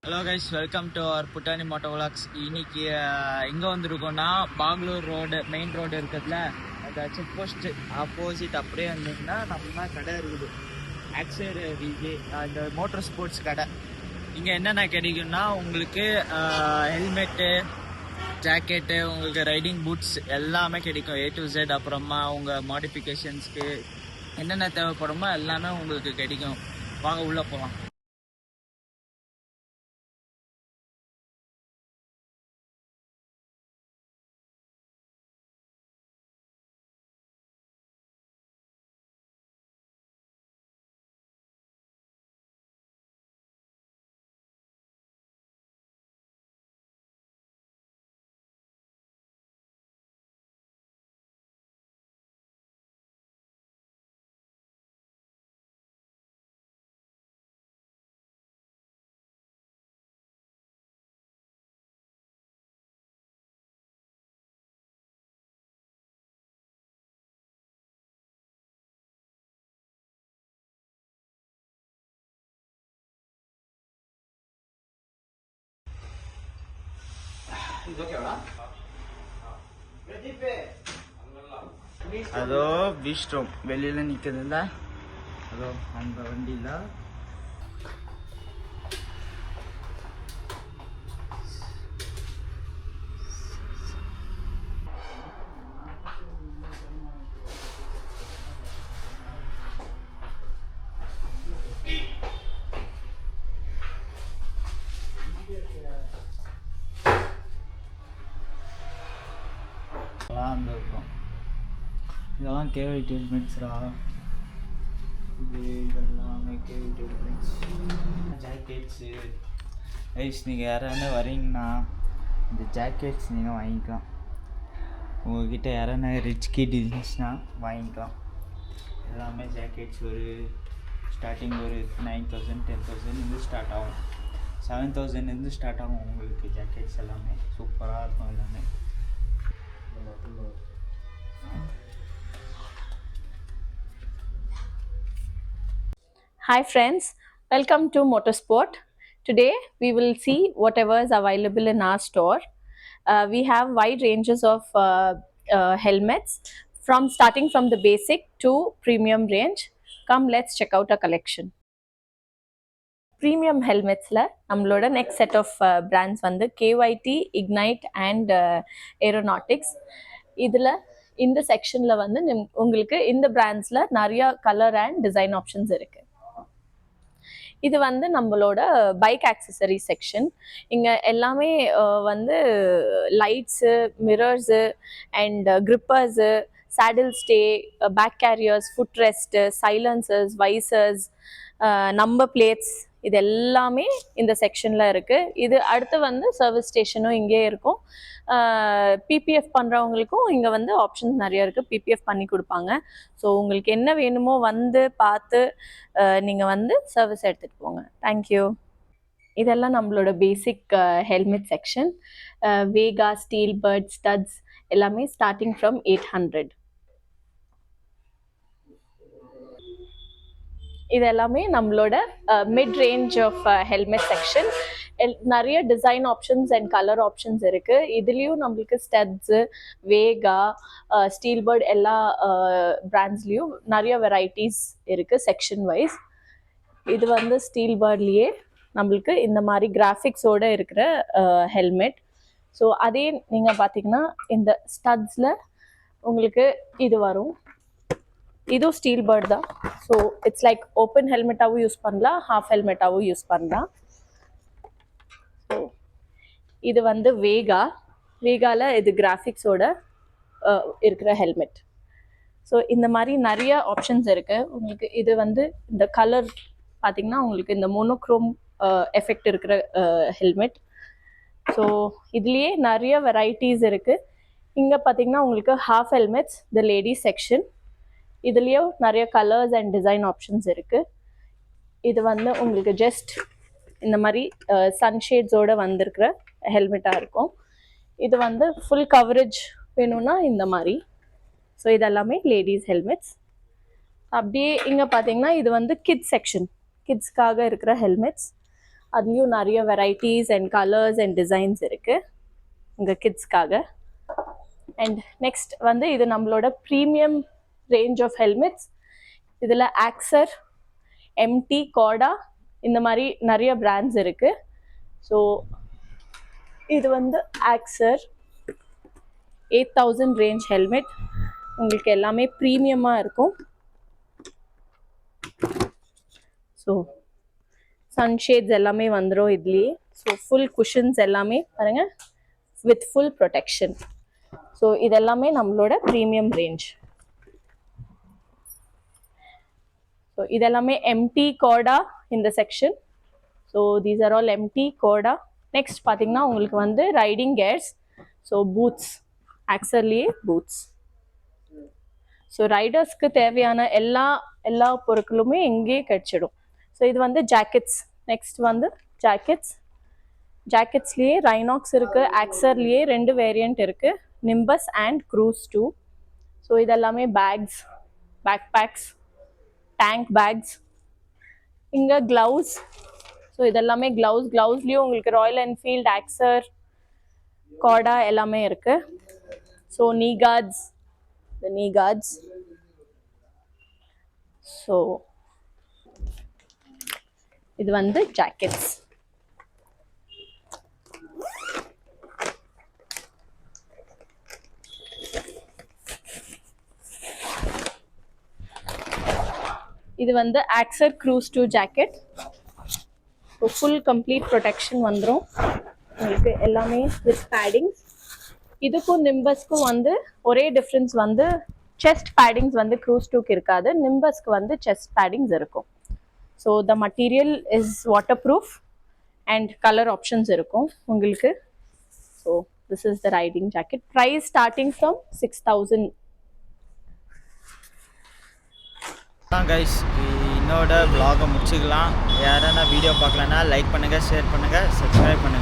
Hello guys, welcome to our Puttani moto vlogs. இன்னைக்கு எங்கே வந்திருக்கோம்னா, பாங்களூர் ரோடு மெயின் ரோடு இருக்கிறதுல அந்த செக் போஸ்ட் ஆப்போசிட் அப்படியே வந்தீங்கன்னா நம்ம கடை இருக்குது. ஆக்சைடு விஜே இந்த மோட்டர் ஸ்போர்ட்ஸ் கடை. இங்கே என்னென்ன கிடைக்கும்னா உங்களுக்கு ஹெல்மெட்டு, ஜாக்கெட்டு, உங்களுக்கு ரைடிங் பூட்ஸ் எல்லாமே கிடைக்கும். A to Z. அப்புறமா உங்கள் மாடிஃபிகேஷன்ஸ்க்கு என்னென்ன தேவைப்படுமோ எல்லாமே உங்களுக்கு கிடைக்கும். வாங்க உள்ளே போகலாம். அதோ பீஸ்ட்ரோம் வெளியில நிக்கிறதுல, அதோ அந்த வண்டியில இருக்கும். இதெல்லாம் கேவிடி ஹெல்மெட்ஸ்ரா. இதெல்லாமே கேவிடி ஹெல்மெட்ஸ், ஜாக்கெட்ஸு. ஐஸ் நீங்கள் யாராவது வரீங்கன்னா இந்த ஜாக்கெட்ஸ் நீங்கள் வாங்கிக்கலாம். உங்கள்கிட்ட யாரான ரிச் கிட் இருந்துச்சுன்னா வாங்கிக்கலாம். எல்லாமே ஜாக்கெட்ஸ் ஒரு ஸ்டார்டிங் ஒரு 9,000 10,000 ஸ்டார்ட் ஆகும். 7,000 ஸ்டார்ட் ஆகும் உங்களுக்கு ஜாக்கெட்ஸ் எல்லாமே. சூப்பராக இருக்கும் எல்லாமே. Hi friends, welcome to Motorsport. Today we will see whatever is available in our store. We have wide ranges of helmets starting from the basic to premium range. Come, let's check out our collection. Premium helmets la nammaloda next set of brands vandu KYT, Ignite and Aeronautics. Idhula இந்த செக்ஷன்ல வந்து உங்களுக்கு இந்த பிராண்ட்ஸ்ல நிறைய colour and design options இருக்கு. இது வந்து நம்மளோட பைக் ஆக்சசரி செக்ஷன். இங்கே எல்லாமே வந்து lights, mirrors and grippers, saddle stay, back carriers, foot rest, silencers, visors, number plates, இது எல்லாமே இந்த செக்ஷனில் இருக்குது. இது அடுத்து வந்து சர்வீஸ் ஸ்டேஷனும் இங்கே இருக்கும். பிபிஎஃப் பண்ணுறவங்களுக்கும் இங்கே வந்து ஆப்ஷன்ஸ் நிறைய இருக்குது. பிபிஎஃப் பண்ணி கொடுப்பாங்க. ஸோ உங்களுக்கு என்ன வேணுமோ வந்து பார்த்து நீங்கள் வந்து சர்வீஸ் எடுத்துகிட்டு போங்க. தேங்க்யூ. இதெல்லாம் நம்மளோட basic helmet section. Vega, Steelbird, Studds எல்லாமே ஸ்டார்டிங் ஃப்ரம் 800. இது எல்லாமே நம்மளோட mid range of helmet section. நிறைய design options and colour options இருக்குது. இதுலேயும் நம்மளுக்கு ஸ்டட்ஸு, வேகா, ஸ்டீல் பர்ட் எல்லா பிராண்ட்ஸ்லேயும் நிறைய வெரைட்டிஸ் இருக்குது செக்ஷன் வைஸ். இது வந்து ஸ்டீல் பர்ட்லேயே நம்மளுக்கு இந்த மாதிரி கிராஃபிக்ஸோடு இருக்கிற ஹெல்மெட். ஸோ அதே நீங்கள் பார்த்தீங்கன்னா இந்த ஸ்டட்ஸில் உங்களுக்கு இது வரும். இதுவும் ஸ்டீல் பர்ட் தான். ஸோ இட்ஸ் லைக் ஓப்பன் ஹெல்மெட்டாகவும் யூஸ் பண்ணலாம், ஹாஃப் ஹெல்மெட்டாகவும் யூஸ் பண்ணலாம். ஸோ இது வந்து வேகாவில் இது கிராஃபிக்ஸோட இருக்கிற ஹெல்மெட். ஸோ இந்த மாதிரி நிறைய ஆப்ஷன்ஸ் இருக்குது உங்களுக்கு. இது வந்து இந்த கலர் பார்த்திங்கன்னா உங்களுக்கு இந்த மோனோக்ரோம் எஃபெக்ட் இருக்கிற ஹெல்மெட். ஸோ இதுலேயே நிறைய வெரைட்டிஸ் இருக்குது. இங்கே பார்த்திங்கன்னா உங்களுக்கு half helmets, the ladies section. இதுலேயும் நிறைய கலர்ஸ் அண்ட் டிசைன் ஆப்ஷன்ஸ் இருக்குது. இது வந்து உங்களுக்கு ஜஸ்ட் இந்த மாதிரி சன்ஷேட்ஸோடு வந்திருக்கிற ஹெல்மெட்டாக இருக்கும். இது வந்து ஃபுல் கவரேஜ் வேணும்னா இந்த மாதிரி. ஸோ இதெல்லாமே லேடிஸ் ஹெல்மெட்ஸ். அப்படியே இங்கே பார்த்தீங்கன்னா இது வந்து கிட்ஸ் செக்ஷன், கிட்ஸ்க்காக இருக்கிற ஹெல்மெட்ஸ். அதுலேயும் நிறைய varieties and colours and designs இருக்குது உங்கள் கிட்ஸ்க்காக. அண்ட் நெக்ஸ்ட் வந்து இது நம்மளோட ப்ரீமியம் ரேஞ்ச் ஆஃப் ஹெல்மெட்ஸ். இதில் ஆக்சர், எம்டி, கோடா இந்த மாதிரி நிறைய பிராண்ட்ஸ் இருக்குது. ஸோ இது வந்து ஆக்சர் 8000 ரேஞ்ச் ஹெல்மெட். உங்களுக்கு எல்லாமே ப்ரீமியமாக இருக்கும். ஸோ சன்ஷேட்ஸ் எல்லாமே வந்துடும் இதுலேயே. ஸோ ஃபுல் குஷன்ஸ் எல்லாமே பாருங்கள் வித் ஃபுல் ப்ரொடெக்ஷன். ஸோ இதெல்லாமே நம்மளோட ப்ரீமியம் ரேஞ்ச். ஸோ இதெல்லாமே எம்டி, கோடா இந்த செக்ஷன். So these are all MT, கோடா. நெக்ஸ்ட் பார்த்தீங்கன்னா உங்களுக்கு வந்து ரைடிங் கேர்ஸ். ஸோ பூட்ஸ், ஆக்சர்லேயே பூட்ஸ். ஸோ ரைடர்ஸ்க்கு தேவையான எல்லா பொருட்களுமே எங்கேயே கிடைச்சிடும். ஸோ இது வந்து ஜாக்கெட்ஸ். நெக்ஸ்ட் வந்து ஜாக்கெட்ஸ். ஜாக்கெட்ஸ்லேயே ரைனாக்ஸ் இருக்குது, ஆக்சர்லேயே 2 வேரியண்ட் இருக்குது, நிம்பஸ் அண்ட் க்ரூஸ் 2. ஸோ இதெல்லாமே பேக்ஸ், பேக் பேக்ஸ், டேங்க் பேக்ஸ். இங்கே க்ளவுஸ். ஸோ இதெல்லாமே க்ளவுஸ்லேயும் உங்களுக்கு ராயல் என்ஃபீல்ட், ஆக்சர், கோடா எல்லாமே இருக்குது. So knee guards, the knee guards. So இது வந்து ஜாக்கெட்ஸ். இது வந்து Axor Cruise 2 jacket. Full complete protection வந்துடும் உங்களுக்கு எல்லாமே வித் பேடிங்ஸ். இதுக்கும் நிம்பஸ்க்கும் வந்து ஒரே டிஃப்ரென்ஸ் வந்து செஸ்ட் பேடிங்ஸ் வந்து க்ரூஸ் 2க்கு இருக்காது, நிம்பஸ்க்கு வந்து செஸ்ட் பேடிங்ஸ் இருக்கும். So the material is waterproof and colour options இருக்கும் உங்களுக்கு. So this is the riding jacket. Price starting from 6000. Guys என்னோட vlog முடிச்சுக்கலாம். யாரானா வீடியோ பார்க்கலன்னா லைக் பண்ணுங்கள், ஷேர் பண்ணுங்கள், சப்ஸ்கிரைப் பண்ணுங்கள்.